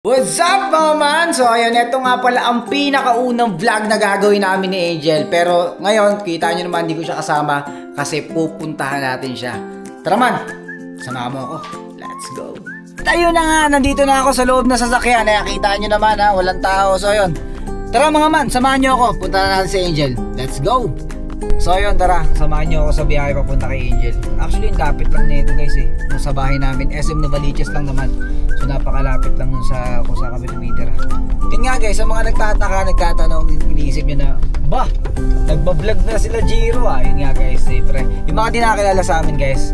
What's up mga man? So ayun, ito nga pala ang pinakaunang vlog na gagawin namin ni Angel. Pero ngayon, kita nyo naman, hindi ko siya kasama kasi pupuntahan natin siya. Tara man, sama mo ako. Let's go. Tayo na nga, nandito na ako sa loob na sasakyan. Nakita nyo naman ha, walang tao. So ayun, tara mga man, samahan nyo ako. Punta na natin si Angel. Let's go. So ayun, tara, samahan nyo ako sa biyahe papunta kay Angel. Actually, lapit lang na ito guys eh. Sa bahay namin, SM Novaliches lang naman. So napakalapit lang nun sa kung saan kami tumitira. Yun nga guys, sa mga nagtataka, nagtatanong, iniisip nyo na, bah, nagbablog na sila Jiro ah. Yun nga guys, siyempre. Yung mga di nakakilala sa amin guys,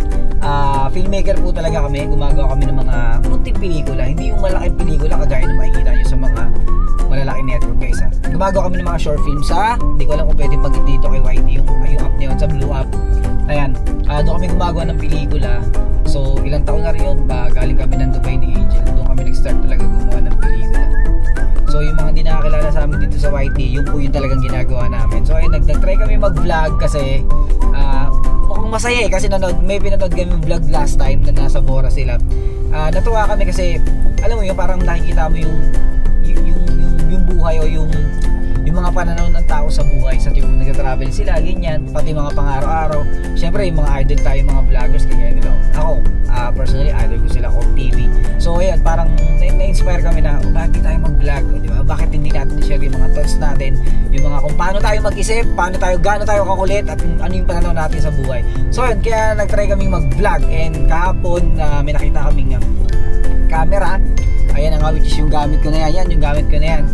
filmmaker po talaga kami. Gumagawa kami ng mga munting pelikula. Hindi yung malaking pelikula kagaya na makikita nyo sa mga malalaking network guys ha. Gumagawa kami ng mga short films sa, hindi ko alam kung pwede mag dito kay YT yung app niya sa Blue App. Ayan, doon kami gumagawa ng pelikula. So ilang taon na rin yun, galing kami ng Dubai ni Angel. Doon kami nag-start talaga gumawa ng pelikula. So yung mga hindi nakakilala sa amin dito sa YT, yun po yung talagang ginagawa namin. So ayun, nag-try kami mag-vlog kasi mukhang masaya eh, kasi may pinanood kami vlog last time na nasa Bora sila. Natuwa kami kasi alam mo yun, parang nakikita mo yung buhay o yung mga pananaw ng tao sa buhay sa tipo nag-travel sila, ganyan, pati mga pang-araw-araw. Syempre yung mga idol tayo, mga vloggers kagaya nila. Ako, personally, idol ko sila Kong TV. So ayan, parang na-inspire kami na bakit tayo mag-vlog, di ba? Bakit hindi natin share yung mga thoughts natin, yung mga kung paano tayo mag-isip, gaano tayo kakulit, at ano yung pananaw natin sa buhay. So ayan, kaya nag-try kaming mag-vlog, and kahapon may nakita kaming camera. Ayan ang which is yung gamit ko na yan. Yan yung gamit ko na yan.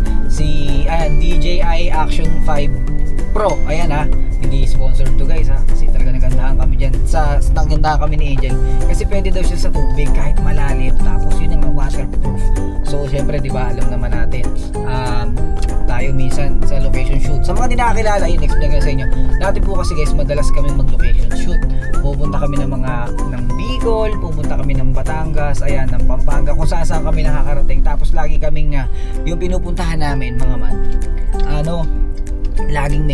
DJI Action 5 Pro. Ayan ha. Hindi sponsored to guys ha. Kasi talaga nagandahan kami dyan. Nagandahan kami ni Angel. Kasi pwede daw siya sa tubig kahit malalim. Tapos yun yung waterproof. So syempre diba alam naman natin. Tayo minsan sa location shoot. Sa mga hindi nakakilala, yun explain ko sa inyo. Dati po kasi guys, madalas kami mag-location shoot. Pupunta kami ng Bicol, pupunta kami ng Batangas, ayan, ng Pampanga, kung saan kami nakakarating. Tapos lagi kaming yung pinupuntahan namin mga man, laging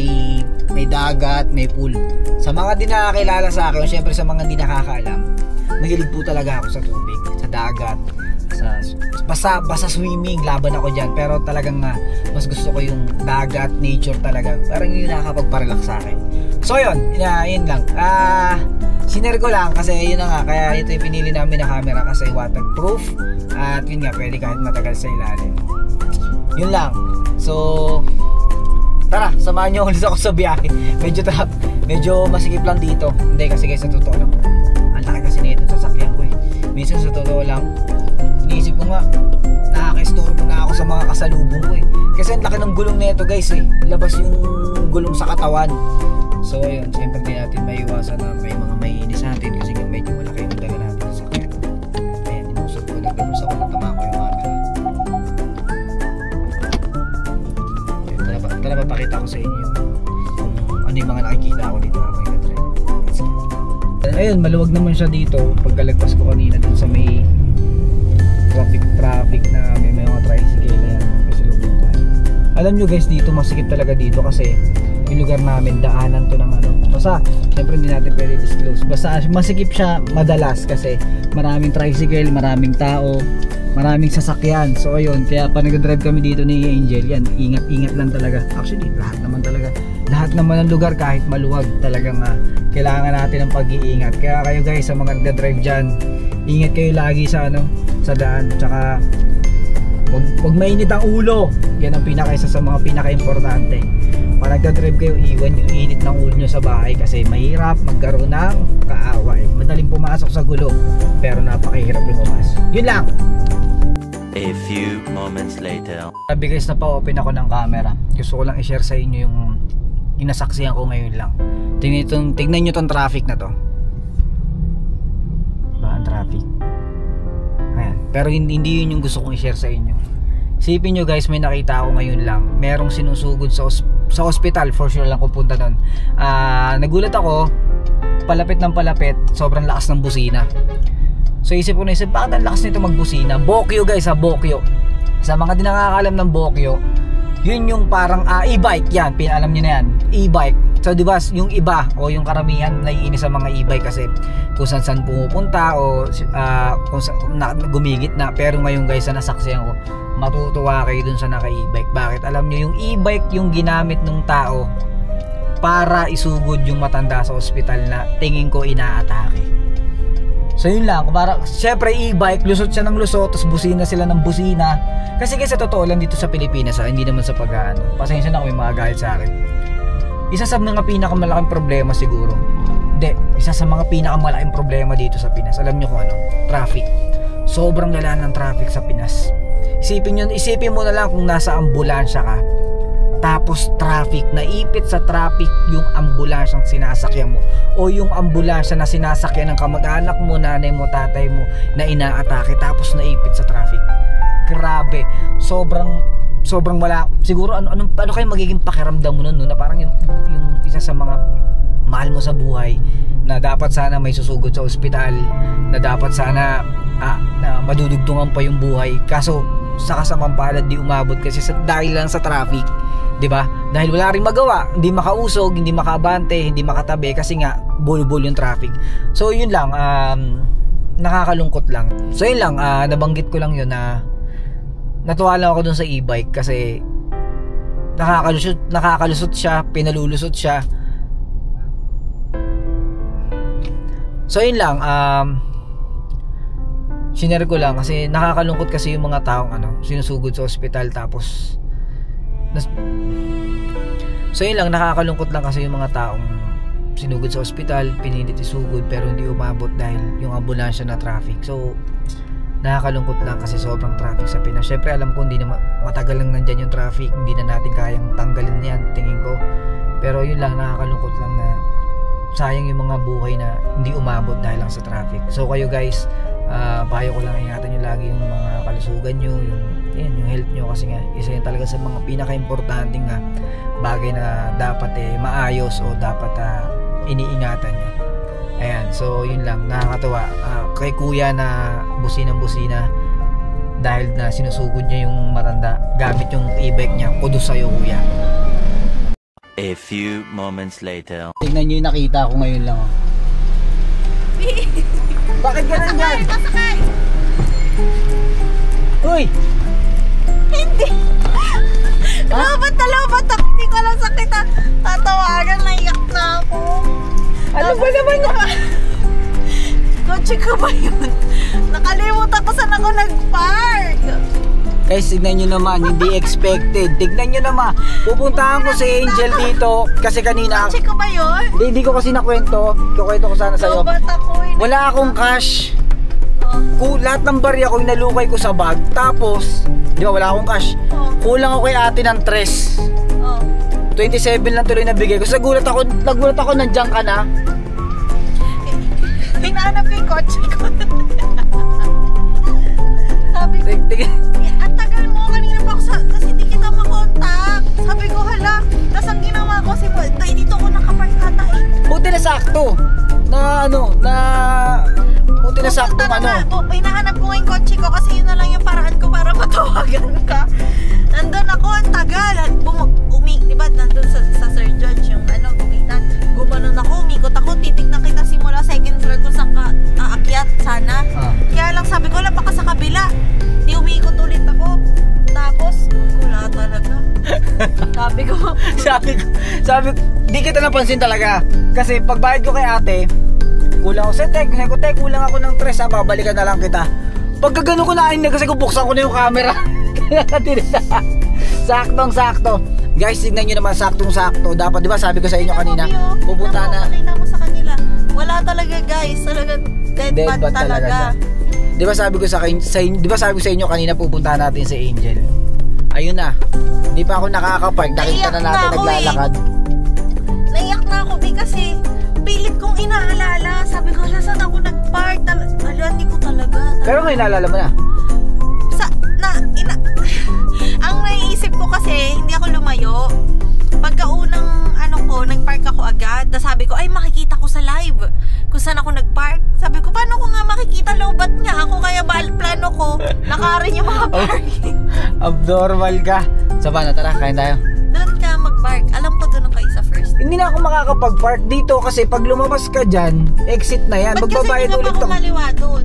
may dagat, may pool. Sa mga di nakakilala sa akin, syempre sa mga di nakakaalam, mahilig po talaga ako sa tubig, sa dagat, basta swimming, laban ako dyan. Pero talagang mas gusto ko yung dagat, nature talaga. Parang yun nakakapagparelax sa akin. So yun lang. Sinare ko lang kasi yun na nga, kaya ito yung pinili namin na camera kasi waterproof. At yun nga, pwede kahit matagal sa ilalim. Yun lang. So tara, samahan nyo ulit ako sa biyahe. Medyo masikip lang dito. Hindi kasi guys, sa totoo lang, ang laki kasi nito sa sasakyan ko eh. Minsan sa totoo lang, iniisip ko nga, nakaka-istorbo na ako sa mga kasalubong ko eh. Kasi ang laki ng gulong nito guys eh. Labas yung gulong sa katawan. So ayun, siyempre din natin maiwasan na may mga maiinis natin kasi medyo malaki yung dala natin sa sakyan. Ayan, inusog ko na ganun sa ko, natama ko yung camera. Tara papakita ko sa inyo kung ano yung mga nakikita ko dito habang nag-drive. Ayun, maluwag naman siya dito. Pagkalagpas ko kanina dun sa may traffic na may mga tricycle na yan. Kasi lubog tayo. Alam nyo guys, dito masikip talaga dito kasi yung lugar namin, daanan to ng basta, syempre hindi natin pwede disclose. Basta masikip siya madalas kasi maraming tricycle, maraming tao, maraming sasakyan. So ayun, kaya pa nag-drive kami dito ni Angel, yan, ingat lang talaga. Actually, lahat naman ng lugar kahit maluwag talagang kailangan natin ng pag-iingat. Kaya kayo guys, sa mga nag-drive dyan, ingat kayo lagi sa sa daan. Tsaka wag mainit ang ulo. Yan ang isa sa mga pinaka-importante. Pag nagdadrive kayo, iwan yung init ng ulo nyo sa bahay kasi mahirap magkaroon ng kaaway. Madaling pumasok sa gulo pero napakahirap lumabas. Yun lang. A few moments later. Sabi guys, napa-open ako ng camera. Gusto ko lang i-share sa inyo yung inasaksihan ko ngayon lang. Tingnan nyo tong traffic na to. Diba ang traffic? Ayan. Pero hindi yun yung gusto kong i-share sa inyo. Isipin nyo guys, may nakita ako ngayon lang. Merong sinusugod sa hospital, for sure lang kung punta doon. Nagulat ako, palapit ng palapit, sobrang lakas ng busina. So isip ko na bakit ang lakas nito magbusina? Bokyo guys, Bokyo. Sa mga di nakakaalam ng Bokyo, yun yung parang e-bike yan, alam nyo na yan, e-bike. So diba yung iba o yung karamihan naiinis sa mga e-bike kasi kung saan pumupunta o kung gumigit na. Pero ngayon guys, nasaksihan ko, matutuwa kayo dun sa naka-e-bike. Bakit? Alam nyo, yung e-bike yung ginamit ng tao para isugod yung matanda sa ospital na tingin ko inaatake. So yun lang, para syempre e-bike, lusot siya ng lusot, tapos busina sila ng busina. Kasi sa totoo lang dito sa Pilipinas, hindi naman sa pag-aano. Pasensya na kung may mga galit sa akin. Isa sa mga pinakamalaking problema siguro. Isa sa mga pinakamalaking problema dito sa Pinas. Alam niyo kung ano? Traffic. Sobrang lala ng traffic sa Pinas. Isipin mo na lang kung nasa ambulansya ka. Tapos traffic, naipit sa traffic yung ambulansyang sinasakyan mo o yung ambulansya na sinasakyan ng kamag-anak mo, nanay mo, tatay mo na inaatake, tapos naipit sa traffic. Grabe, sobrang wala. Siguro ano kayo magiging pakiramdam mo nun, no? Na parang yung isa sa mga mahal mo sa buhay na dapat sana may susugod sa ospital, na dapat sana na madudugtungan pa yung buhay, kaso sa kasamang palad di umabot kasi dahil lang sa traffic, 'di ba? Dahil wala ring magawa, hindi makausog, hindi makabante, hindi makatabi kasi nga bulbul yung traffic. So yun lang, nakakalungkot lang. So yun lang, nabanggit ko lang yun na natuwa lang ako dun sa e-bike kasi nakakalusot siya, pinalulusot siya. So yun lang, sinare ko lang kasi nakakalungkot kasi yung mga taong sinusugod sa ospital tapos so yun lang, nakakalungkot lang kasi yung mga taong sinugod sa ospital, pinilit isugod pero hindi umabot dahil yung ambulansya na traffic. So nakakalungkot lang kasi sobrang traffic sa Pinas. Syempre alam ko hindi na matagal lang nandyan yung traffic, hindi na natin kayang tanggalin yan, tingin ko. Pero yun lang, nakakalungkot lang na sayang yung mga buhay na hindi umabot dahil lang sa traffic. So kayo guys, payo ko lang, ingatan nyo lagi yung mga kalusugan nyo, yung health nyo, kasi nga isa yun talaga sa mga pinaka-importanting bagay na dapat maayos o dapat iniingatan nyo. Ayan, so yun lang, nakakatawa kay kuya na businang-busina dahil na sinusugod niya yung matanda gamit yung e-bike niya. Kudos sa'yo kuya. A few moments later. Tignan nyo yung nakita ko ngayon lang. Bakit ganun yan? Masakay! Uy! Hindi! Lobat na lobat ako! Hindi ko lang sa kita tatawagan, naiyak na ako. Ano ba naman yan? Kotse ko ba yun? Nakalimutan ko saan ako nag-park. Guys, tignan nyo naman, hindi expected. Tignan nyo naman, pupuntahan ko si Angel dito kasi kanina. Kotse ko ba yun? Hindi ko kasi nakwento. Kukwento ko sana sa'yo. Lobat ako. Wala akong cash. Lahat ng barya ko inalukay ko sa bag. Tapos, di ba wala akong cash. Kulang ako kay ate ng 3. 27 lang tuloy nabigay ko. So, nagulat ako nandiyan ka na. Hinahanap ko yung kotse ko. Sabi ko, ang tagal mo, kanina pa ako kasi hindi kita makontak. Sabi ko, hala, tas ang ginawa ko, dito ko nakapark ata Buti na sakto. Buti na sakto hinahanap ko yung kotse ko kasi yun na lang yung paraan ko para matawagan ka. Nandun ako, ang tagal. Diba, nandun sa Sir George yung gumitan. Gumanon ako, umikot ako, titignan kita simula second floor kung saan ka aakyat sana. Kaya lang sabi ko, baka sa kabila. Di umikot ulit ako. Tapos, wala talaga. Sabi ko, di kita napansin talaga. Kasi pagbayad ko kay ate, kulang ako sa kulang ako ng 3, babalikan na lang kita. Pagkagano ko na kasi buksan ko na yung camera. Saktong-sakto. Guys, tignan nyo naman, saktong-sakto. Dapat, di ba sabi ko sa inyo kanina, pupunta na. Mo sa kanila. Wala talaga guys, talagang deadbad talaga. Di ba sabi ko sa inyo kanina, pupuntahan natin si Angel. Ayun na. Di pa ako nakakapark, nakita na natin naglalakad. Naiyak na ako kasi pilit kong inaalala. Sabi ko, saan ako nag-park? Hindi ko talaga. Pero ngayon naalala mo na. Ang naiisip ko kasi, hindi ako lumayo. Pagkaunang nag-park ako agad. Sabi ko, ay makikita ko sa live kung saan ako nag-park. Sabi ko, paano ko nga makikita? Lobat nga ako, kaya plano ko nakarin yung mga parking. Abnormal ka. Sa na, tara, kain tayo. Doon ka mag-park. Alam ko doon kayo sa first. Hindi na ako makakapag-park dito kasi pag lumabas ka dyan, exit na yan. Ba't kasi hindi na pa ako maliwa doon?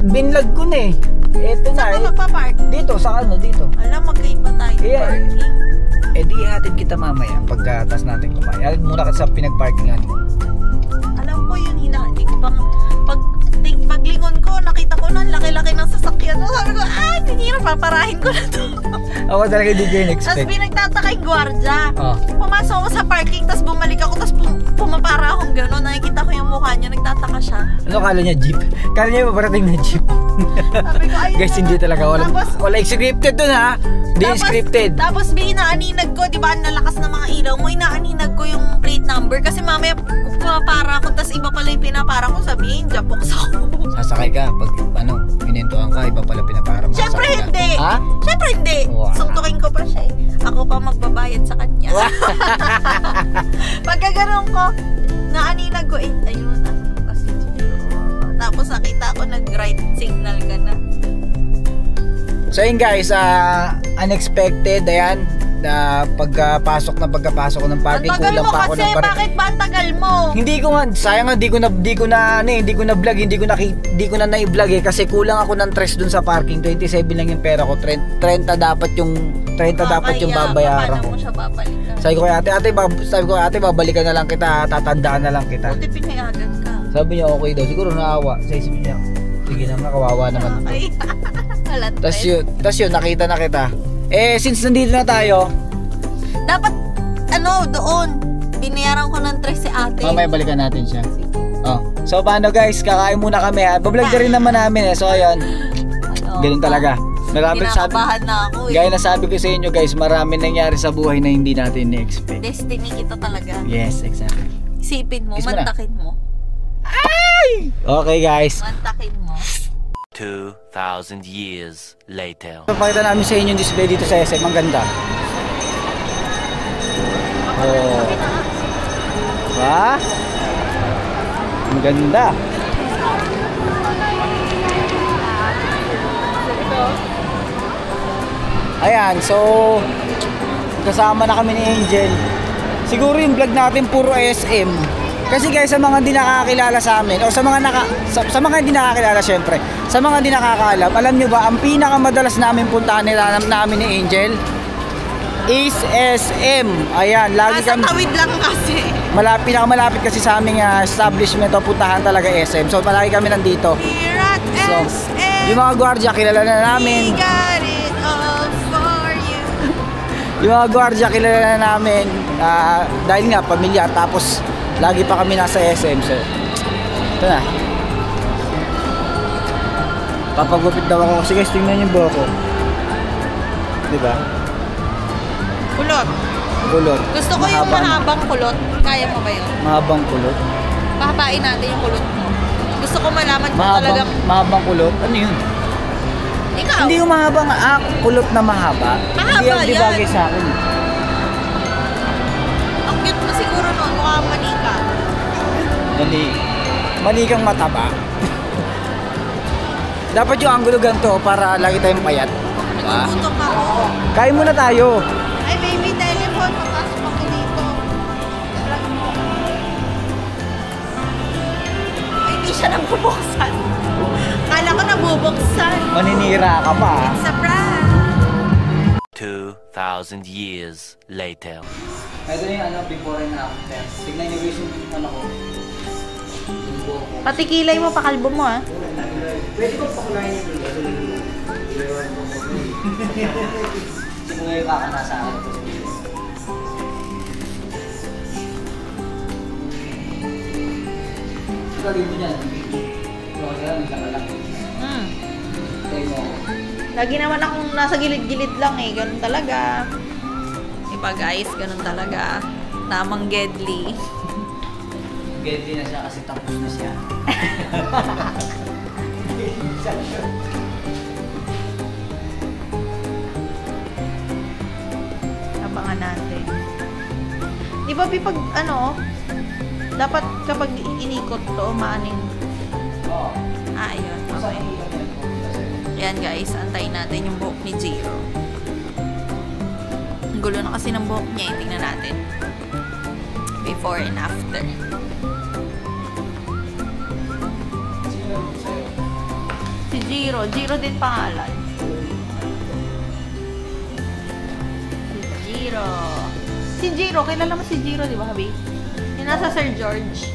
Binlag ko na Eto na Saan eh. ka magpa-park? Dito, sa ano, dito. Alam, magkaiba tayo ng Yeah. parking. Eh di hatid kita mamaya pagkatas natin kumain. Hatid muna ka sa pinag-parkingan mo. Alam ko yun, hindi ko pang... Paglingon ko, nakita ko na ang laki-laki ng sasakyan. So, sabi ko, ay, hindi na, paparahin ko na to. Ako talaga hindi ko Tapos in-expect. pinagtataka yung gwardya. Oh. Pumasok ako sa parking, tapos bumalik ako, tapos pumapara akong gano'n. Nakikita ko yung mukha niya, nagtataka siya. Ano kala niya jeep? Kala niya maparating na jeep. Sabi ko, ayun Guys, na. hindi talaga. Tapos, Wala scripted dun ha. Hindi scripted. Tapos inaaninag ko, di ba, ang lalakas ng mga ilaw mo, inaaninag ko yung plate number kasi mamaya pumapara ako, tapos iba pala yung pinapara ko, sabihin, japoks ako. Sasakay ka pag ano, inintuan ka, iba pala pinapara mo. Siyempre sasakay ka. hindi. Ha? Siyempre hindi. Wow. Suntukin ko pa siya eh. Ako pa magbabayad sa kanya. Pagka ganun ko, naaninag ko, ayun, kasi tapos nakita ko nag-right signal ka na. So yun guys, unexpected, ayan, na pagkapasok ko ng parking, Ang tagal kulang mo pa ako kasi, ng parking. bakit ba ang tagal mo? Hindi ko nga, sayang nga, di ko na-vlog, hindi ko na na-vlog eh, kasi kulang ako ng 3 dun sa parking, 27 lang yung pera ko, 30 dapat yung babayaran ko. Paano mo siya babalikan? Sabi ko, ate, babalikan na lang kita, tatandaan na lang kita. Buti pinayagan ka. Sabi niya, okay daw, siguro naawa, sa isip niya, sige na nga, kawawa naman. Ay, halat Tas yun, nakita na kita. Eh, since nandito na tayo, dapat, doon, binayaran ko ng 3 si ate. mamaya balikan natin siya. Oh. So paano guys, kakain muna kami. Bablog na rin naman namin eh. So ayun, ganun talaga. Kinakabahan na ako eh. Gaya na sabi ko sa inyo guys, marami nangyari sa buhay na hindi natin na-expect. Destiny kita talaga. Yes, exactly. Isipin mo, Kiss mo na. mantakin mo. Okay guys. Mantakin mo. 2,000 years later. Papakita namin sa inyo yung display dito sa SM. Ang ganda. Oh. Diba? Ang ganda. Ayan, so kasama na kami ni Angel. Siguro yung vlog natin puro SM. Kasi guys, sa mga hindi nakakilala sa amin o sa mga hindi nakakilala syempre, sa mga hindi nakakaalam, alam nyo ba ang pinakamadalas namin puntahan namin ni Angel is SM. Ayan, lagi Sa kami tawid lang kasi. pinakamalapit kasi sa aming establishment o puntahan talaga SM. So palagi kami nandito. Here at So, SM, yung mga gwardiya kilala na we namin. got it all for you. Yung mga gwardiya kilala na namin dahil nga pamilyar, tapos lagi pa kami nasa SM. So ito na, papagupit daw ako kasi guys, tingnan yung buhok ko, diba? Kulot. Kulot. Gusto ko yung mahabang kulot. Kaya mo ba yun? Mahabang kulot. Pahabain natin yung kulot mo. Gusto ko malaman kung talagang... Mahabang kulot? Ano yun? Ikaw. Hindi yung mahabang kulot na mahaba. Mahaba Hindi yan. bagay sa akin. Ang cute mo siguro noon. Mukha manika. Mali kang mataba. Dapat yung angulo ganito para lagi tayong payat. Diba? Nagugutom ako. Kain muna tayo. Ay, baby, telephone. Papasok ako dito. Vlog mo. Ay, hindi siya nabubuksan. Kala ko nabubuksan. Maninira ka pa. It's a prank. 2,000 years later. Ito yung before and after. Tignan niyo guys yung ano ko. Pati kilay mo, pakalbo mo ah. Pwede ko pakulayin yung siguro yung kakanasa ako. Gagawin mo dyan. Lagi naman akong nasa gilid-gilid lang eh. Ganun talaga. Iba guys, ganun talaga. Tamang gedli. Gedli na siya kasi tapos na siya. Abangan natin. Di ba pag dapat kapag inikot to, maaning... Oo. Ayun. Okay. Ayan guys, antayin natin yung buhok ni Jiro. Ang gulo na kasi ng buhok niya. Tingnan natin. Before and after. Si Jiro. Jiro din pangalan. Si Jiro. Kilala mo si Jiro, di ba, Habi? Yung nasa Sir George.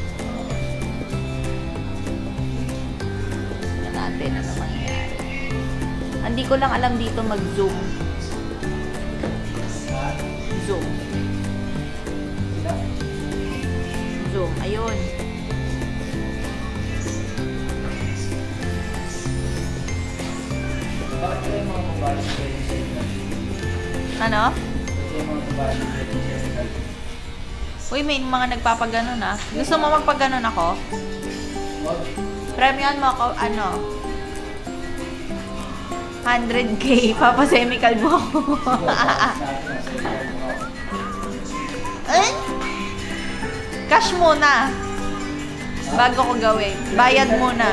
Tignan natin ano mangyayari. Hindi ko lang alam dito mag-zoom. Zoom. Zoom. Ayun. Ano? Uy, may mga nagpapaganon ah. Gusto mo magpaganon ako? Premium mo ako, ano? 100k. Papasemical mo ako. Eh? Cash muna. Bago ko gawin. Bayad muna.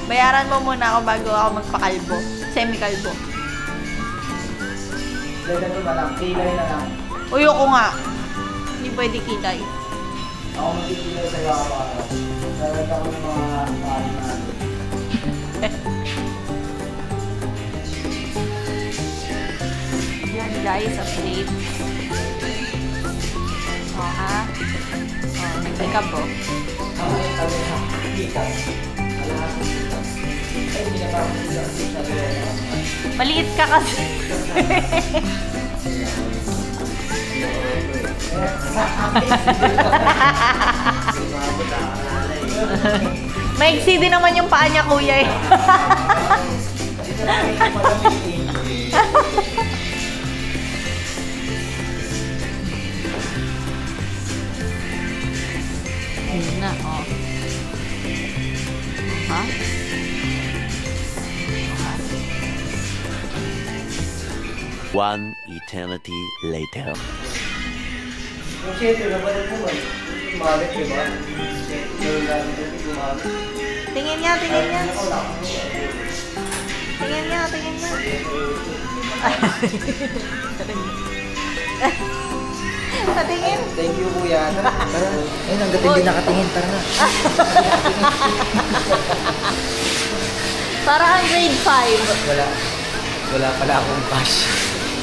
Bayaran mo muna ako bago ako magpakalbo. Semikalbo. Ganito na lang, kilay na lang. Uy, ako nga. Hindi pwede kilay. Ako magkikilay sa'yo ako. Sarad ako ng mga pari na. Yan guys, update. O ha? O, nag-makeup po. Maliit ka kasi. Maiksi din naman yung paa niya, kuya eh. Ayun na, oh. Ha? One eternity later. Yung siyempre, nabalik mo ba? Umalit, di ba? Tingin niya, tingin niya. Tingin niya, tingin niya. Patingin. Thank you, kuya. Tara. Ayun, hanggat hindi nakatingin. Tara na. Para ang grade 5. Wala pala akong cash.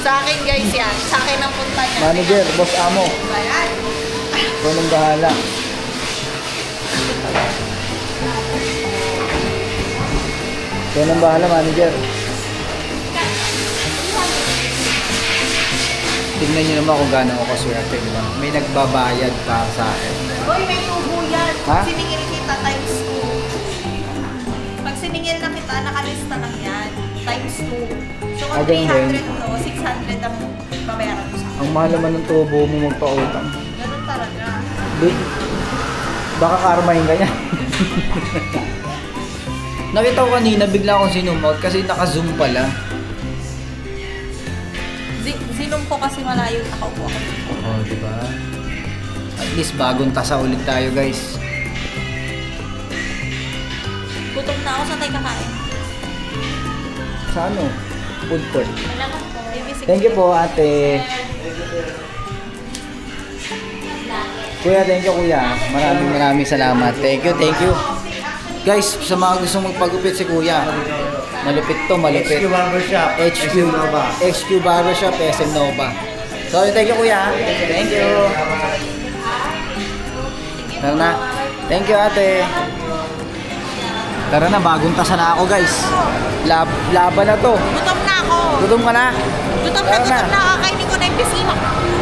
Sa akin guys yan. Sa akin ang punta niya. Manager, boss amo. Bayan. Ikaw nang bahala. Ikaw nang bahala, manager. Tignan nyo naman kung gaano ako kaswerte, di ba? May nagbabayad para sa akin. Uy, may tubo yan. Ha? Siningil kita times 2. Pag siningil na kita, nakalista lang yan. Times 2. So kung 300 to, 600 ang babayaran mo sa akin. Ang mahal naman ng tubo mo magpa-utang. Ganun talaga. Baka karmahin ka niya. Nakita ko kanina, bigla akong sinum out kasi naka-zoom pala. Sinum ko kasi malayo nakaupo ako. Oh, di ba? At least bagong tasa ulit tayo, guys. Gutom na ako, saan tayo kakain? Sa ano? Food court. Wala lang po. Thank you po, ate. Kuya, thank you, kuya. Maraming salamat. Thank you. Guys, sa mga gustong magpagupit si kuya, malupit to, malupit. HQ Barbershop, SM Nova. HQ Barbershop, SM Nova. So, thank you, kuya. Thank you. Tara na. Thank you, ate. Tara na, bagong tasa na ako, guys. Laban na to. Gutom na ako. Gutom ka na? Gutom Tara na. Kakainin ko na yung pisino.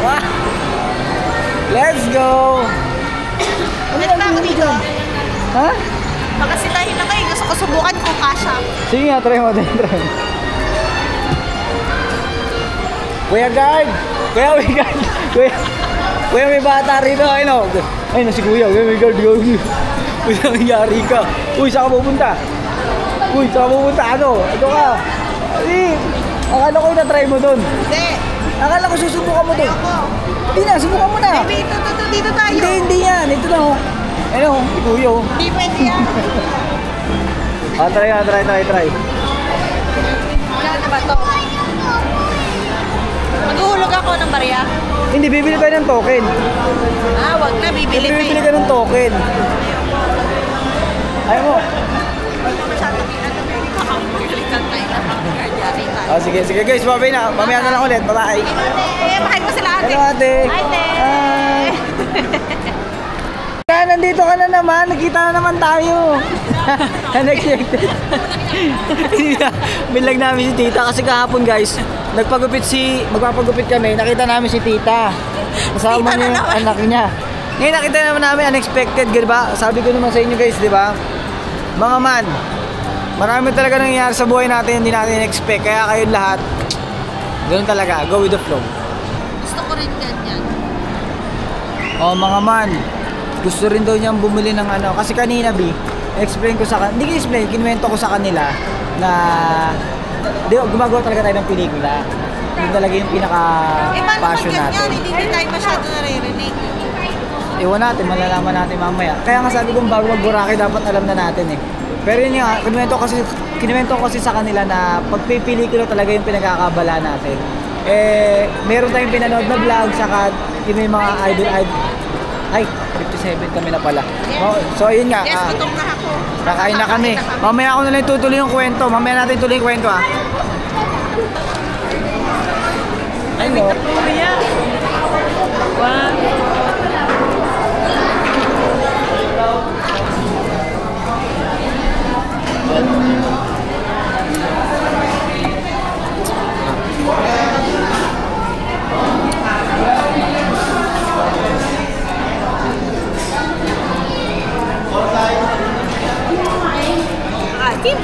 Wah! Let's go! Pwede ba ako dito? Ha? Makasilahin na kayo. Gusto ko subukan kung kasha. Sige nga, try mo. Kuya guard! Kuya, may bata rito. Ayun na si kuya. Kuya, may guard. Kuya, nangyari ka. Uy, saan ka pupunta? Ano? Ito ka. Ay, akala ko na-try mo dun. Hindi. Akala ko susubukan mo dun. Ayoko. Hindi na, subukan mo na. Dito tayo. Hindi yan. Ito na oh. Ayun si kuya oh. Hindi pwede yan. Try. Wala na ba to? Maghuhulog ako ng barya. Hindi, bibili tayo ng token. Wag na. Bibili Bibili ka ng token. Ayaw mo. Oh, sige, sige guys, babay na. Mamaya na lang ulit. Bye-bye. Bakit mo sila ate? Hello ate. Hi, ate. Nandito ka na naman. Nakita na naman tayo. Unexpected. Bilag namin si tita kasi kahapon guys, magpapagupit kami. Nakita namin si tita. Kasama niya yung anak niya. Ngayon nakita naman namin unexpected, di ba? Sabi ko naman sa inyo guys, di ba? Mga man, marami talaga nangyayari sa buhay natin hindi natin expect. Kaya kayo lahat, ganoon talaga, go with the flow. Gusto ko rin ganyan. Oh mga man, gusto rin daw niyang bumili ng ano. Kasi kanina explain ko sa kanila, hindi ko-explain, kinuwento ko sa kanila na gumagawa talaga tayo ng pelikula. Yun talaga yung pinaka-passion natin. Hindi tayo masyado naririnig. Iwan natin, malalaman natin mamaya. Kaya nga sabi kong bago mag-Boracay, dapat alam na natin eh. Pero yun nga, kinuwento ko kasi sa kanila na pagpipelikula talaga yung pinagkakabala natin. Eh, meron tayong pinanood na vlog, saka yung mga idol. Ay, 57 kami na pala. So, ayun nga. Yes, gutom na ako. Kakain na kami. Mamaya ako na lang tutuloy yung kwento. Mamaya natin tuloy yung kwento ha. Ay, no. Kuya. Wow. Asin.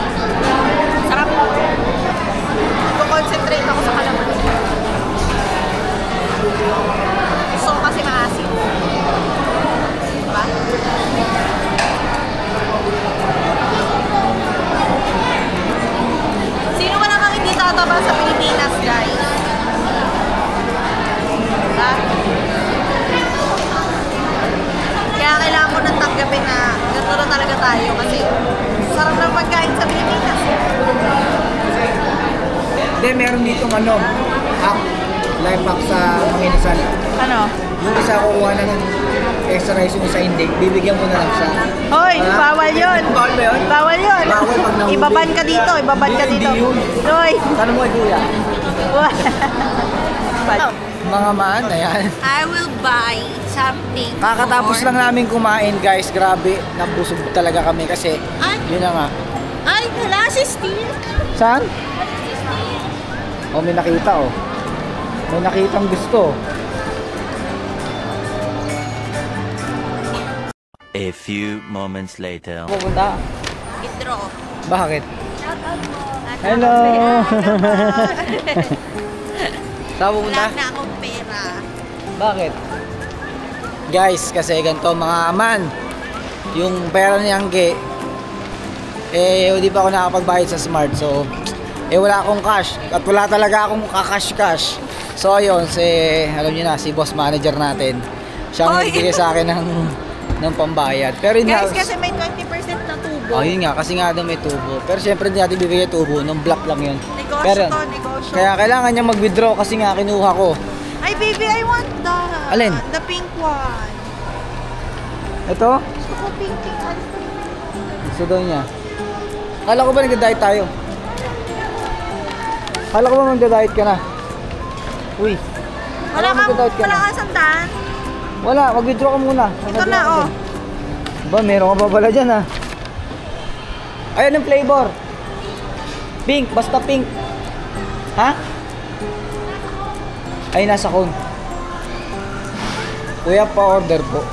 Sarap. Concentrate ako sa kalamansi. Gusto ko kasi maasin. Diba? Sino ba namang hindi tataba sa Pilipinas, guys? Diba? Kaya kailangan mo nang tanggapin na ganito na talaga tayo kasi sarap ng pagkain sa Pilipinas. Hindi, meron ditong life hack sa Manginisan. Ano? Yung isa kukuha na ng extra rice, yung isa hindi, bibigyan ko na lang siya. Hoy, bawal yun. Bawal ba yun? Bawal yun. Bawal pag nahuli. Ibaban ka dito, ibaban ka Hindi, dito. hindi yun. Hoy. Tanong mo kay kuya. Mga man, ayan. I will buy something. Kakatapos lang namin kumain guys, grabe, nabusog talaga kami kasi Ay, yun na nga. ay, wala si Steve. Saan? Oh, may nakita oh. May nakitang gusto. A few moments later. Pupunta. Withdraw. Bakit? Shoutout mo. Hello. Saan pupunta? Wala na akong pera. Bakit? Guys, kasi ganito mga man, yung pera ni Angge, di pa ako nakapagbayad sa Smart, so wala akong cash at wala talaga akong kakash-cash. So ayun, alam niyo na, si boss manager natin, siya ang nagbigay sa akin ng pambayad. Pero yun Guys, nga, kasi may 20% na tubo. yun nga, kasi nga daw may tubo. Pero syempre hindi natin bibigay tubo, nung block lang yun. Negosyo Pero, to, negosyo. kaya kailangan niya mag-withdraw kasi nga kinuha ko. Ay, baby, I want that. Alin? The pink one. Ito, Gusto ko pink. gusto daw niya. Kala ko ba nagda-diet tayo? Kala ko ba magda-diet ka na? Uy. Wala kang wala kang sandan. Wala, mag-withdraw ka muna. Ito na, oh. Ba, meron ka pa pala dyan ha. Ayan yung flavor. Pink, basta pink. Ha? Ay, nasa cone. Kuya, pa-order po.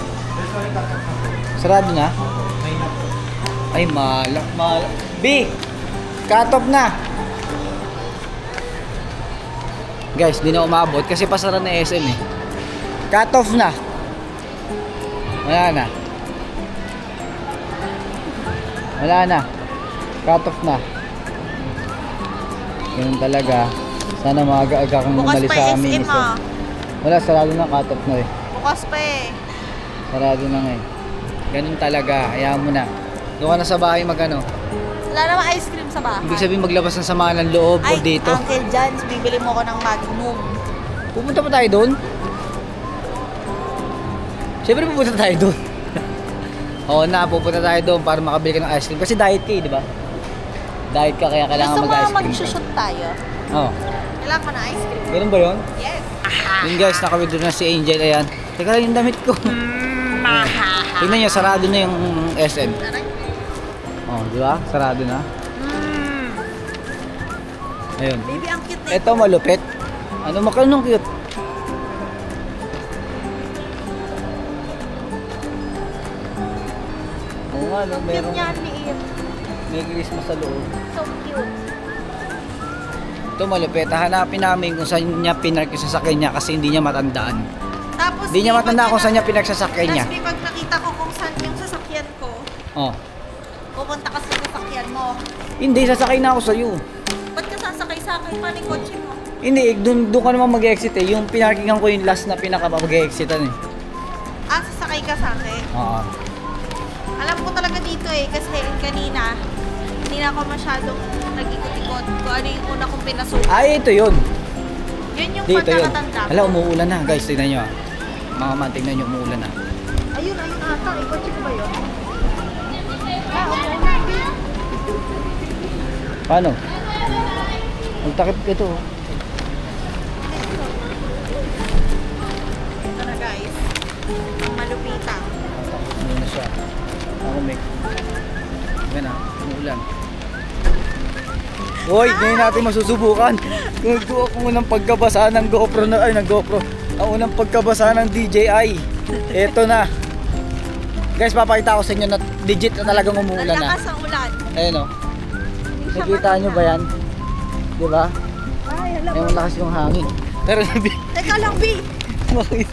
Sarado na? Ay, malak. B! Cut off na! Guys, di na umabot kasi pasara na SM eh. Cut off na. Wala na. Wala na. Cut off na. Ganun talaga. Sana maaga-aga kang Bukas umalis pa sa yung amin. SM ah. Wala, sarado na, cut off na eh. Bukas pa eh. Sarado na nga eh. Ganun talaga, hayaan mo na. Doon ka na sa bahay magano. Wala namang ice cream sa bahay. Ibig sabihin maglabas ng sama ng loob o Ay, dito. Uncle John's, bibili mo ko ng Magnum. Pupunta pa tayo doon? Siyempre pupunta tayo doon. Oo na, pupunta tayo doon para makabili ka ng ice cream. Kasi diet ka eh, di ba? Diet ka kaya kailangan Gusto mo mag-ice cream. mag-shoot tayo? Oh. Kailangan ko na ice cream. Ganun ba yun? Yes. Yun guys, nakawithdraw na si Angel. Ayan. Teka lang yung damit ko. Tignan nyo, sarado na yung SM. Oh, di ba? Sarado na. Ayun. Baby, ang cute na. Ito malupit. Ano makanong cute? Oo nga, no, Cute meron. niya, liit. May Christmas sa loob. So cute. Ito malupit. Hanapin namin kung saan niya pinark yung sasakyan niya kasi hindi niya matandaan. Tapos, Hindi niya matandaan kung saan niya pinagsasakyan niya. Tapos, pag nakita ko kung saan yung sasakyan ko, Oh. pupunta ka sa sasakyan mo. Hindi, sasakay na ako sa'yo. Ba't ka sasakay sa akin? Paano yung kotse mo? Hindi, doon ka naman mag-exit eh. Yung pinarkingan ko yung last na pinaka mag-exitan eh. Ah, sasakay ka sa akin? Oo. Alam ko talaga dito eh, kasi kanina, hindi na ako masyadong nag-ikot-ikot kung ano yung una kong pinasukan. Ay, ito yun. Yun yung Dito yun. pagkakatanda ko. Hala, umuulan na. Guys, tignan nyo ah. Mga man, tignan nyo, umuulan na. Ayun ata. Kotse ko ba yun? Ah, umuulan. Paano? Magtakip ka ito. Ito na guys. Ang malupita. Ano na siya. Ako may. Ayan ah, umuulan. Hoy, ngayon natin masusubukan. Kung ako unang pagkabasa ng GoPro na, ay ng GoPro. Ang unang pagkabasa ng DJI. Ito na. Guys, papakita ko sa inyo na legit na talagang umuulan na. Nalakas ang ulan. Ayun o. Hindi siya Nakita nyo ba yan? Diba? Ay, alam mo. Ayun, lakas yung hangin. Pero sabi, Teka lang, B. bakit?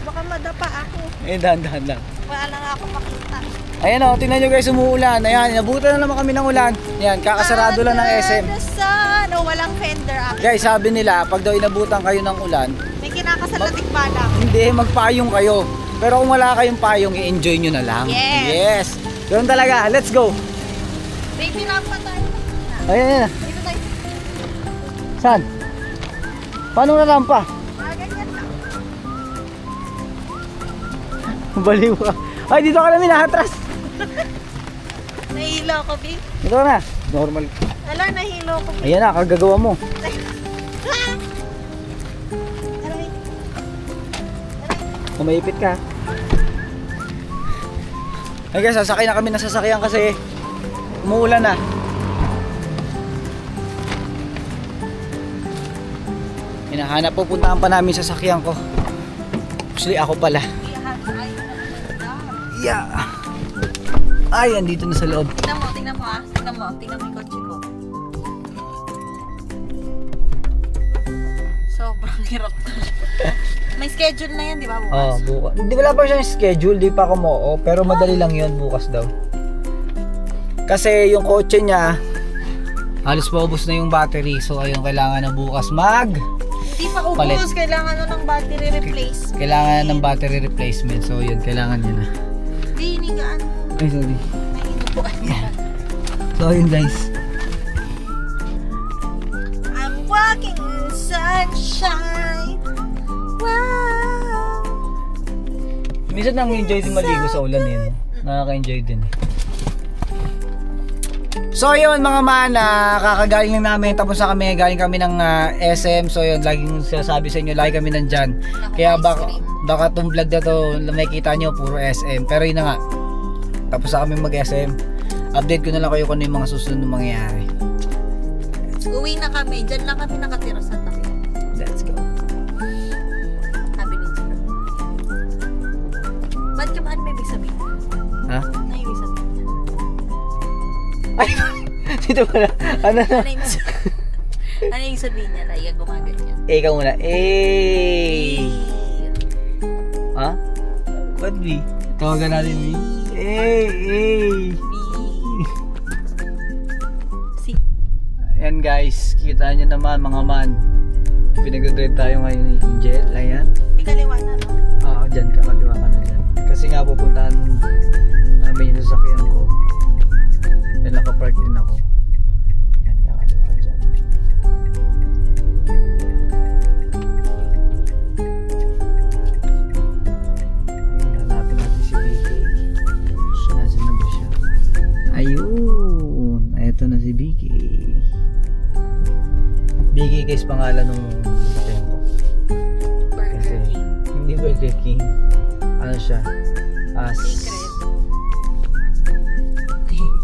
Baka madapa ako. Eh, dahan-dahan lang. Wala lang ako makita. Ayan o, tingnan nyo guys, umuulan. Ayan, nabutan na naman kami ng ulan. Ayan, kakasarado lang ng SM. Under the sun. Oh, walang fender ako. Guys, sabi nila, pag daw inabutan kayo ng ulan, May kinakasal na tikbalang. hindi, magpayong kayo. Pero kung wala kayong payong, i-enjoy nyo na lang. Yes. Ganun talaga, let's go. Baby, lampa tayo. Ayan, ayan. Dito tayo. Saan? Paano na lampa? Ah, ganyan lang. Baliw ka. Ay, dito ka namin nakatras. Nahilo ako, B. Dito ka na. Normal. Wala, nahilo ako, B. Ayan na, kagagawa mo. Aray. Kumaipit ka. Ay guys, sasakay na kami ng sasakyan kasi umuulan na. Hinahanap po, puntaan pa namin sa sasakyan ko. Actually, ako pala. Yeah. Ay, andito na sa loob. Tingnan mo ah. Tingnan mo yung kotse ko. Sobrang hirap na. May schedule na yan, di ba, bukas? Oh, bukas. Hindi, wala pa siyang schedule, di pa ako mo. Pero madali lang yun, bukas daw. Kasi yung kotse niya, halos paubos na yung battery. So, ayun, kailangan na bukas Hindi pa ubos. palit. Kailangan na ng battery replacement. Kailangan na ng battery replacement. So, yun, kailangan niya na. Hindi, hinigaan mo. Ay, sorry. Nahinupuan mo. So, yun guys. I'm walking in the sunshine. Wow. Minsan nang enjoy din maligo sa ulan eh. No? Nakaka-enjoy din eh. So yun mga man, kakagaling lang namin, tapos na kami, galing kami ng SM. So yun, laging sinasabi sa inyo, lagi kami nandyan. Kaya baka tong vlog na to, makikita nyo, puro SM. Pero yun na nga, tapos na kami mag-SM. Update ko na lang kayo kung ano yung mga susunod na mangyayari. Uwi na kami. Diyan lang kami nakatira sa tabi. Let's go. Sabi ni Chiro. Ba't ka ba? Ano may ibig sabihin? Ha? Ano yung ibig sabihin niya? Ay! Dito pala. Ano na? Ano yung ibig sabihin? Ano yung sabihin niya? Like, gumaganyan. Ikaw muna. Ha? What B? Tawagan natin B. Si. Ayan guys, kita nyo naman mga man. Pinag-drive tayo ngayon ni Angel. Ayan. May kaliwa na, no? Oo, dyan, kakaliwa ka na dyan. Kasi nga pupuntahan namin yung sasakyan ko. Yan, nakapark din ako. Yan, kakaliwa dyan. Ayun, hanapin natin si BK. Nasaan na ba siya? Ayun! Eto na si BK. BK, bigay guys pangalan nung friend ko. Burger King. Hindi Burger King. Ano siya? Secret.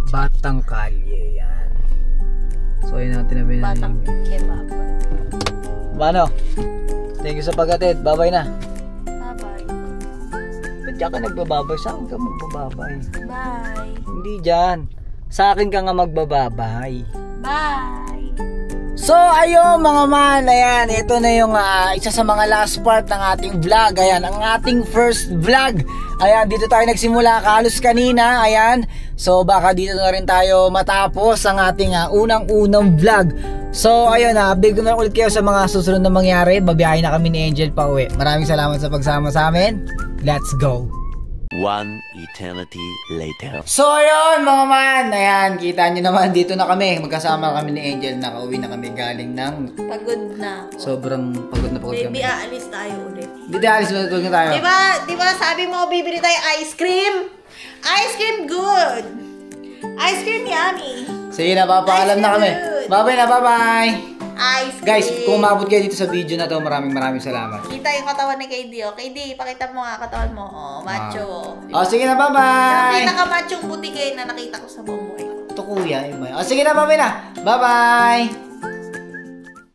Batang Kalye yan. So ayun natin na Batang kebab. Mano? Thank you sa pag-attend. Bye-bye na. Bye-bye. Ba't diyan ka nagbababay? Saan ka magbababay? Bye. Hindi dyan. Sa akin ka nga magbababay. Bye. So ayun mga man, ayan, ito na yung isa sa mga last part ng ating vlog. Ayan, ang ating first vlog. Ayan, dito tayo nagsimula kalos kanina. Ayan, so baka dito na rin tayo matapos ang ating unang-unang vlog. So ayun, update ko na ulit kayo sa mga susunod na mangyari. Babiyahin na kami ni Angel pa uwi. Maraming salamat sa pagsama sa amin. Let's go. One eternity later. So ayun mga man, ayan, kita nyo naman dito na kami. Magkasama kami ni Angel, nakauwi na kami galing ng Pagod na. sobrang pagod na pagod Baby, kami. aalis tayo ulit. Dito alis na tayo. Diba sabi mo, bibili tayo ice cream? Ice cream good. Ice cream yummy. Sige na, papaalam na kami. Bye-bye na, bye-bye. Ice cream. Guys, kung umabot kayo dito sa video na to, maraming salamat. Kita yung katawan ni KD, oh. KD, pakita mo nga katawan mo. Oh, macho. Oh, sige na, Yung bye-bye. pinaka-machong butike na nakita ko sa buong buhay ko. Ito kuya, sige na, bye-bye na. Bye-bye.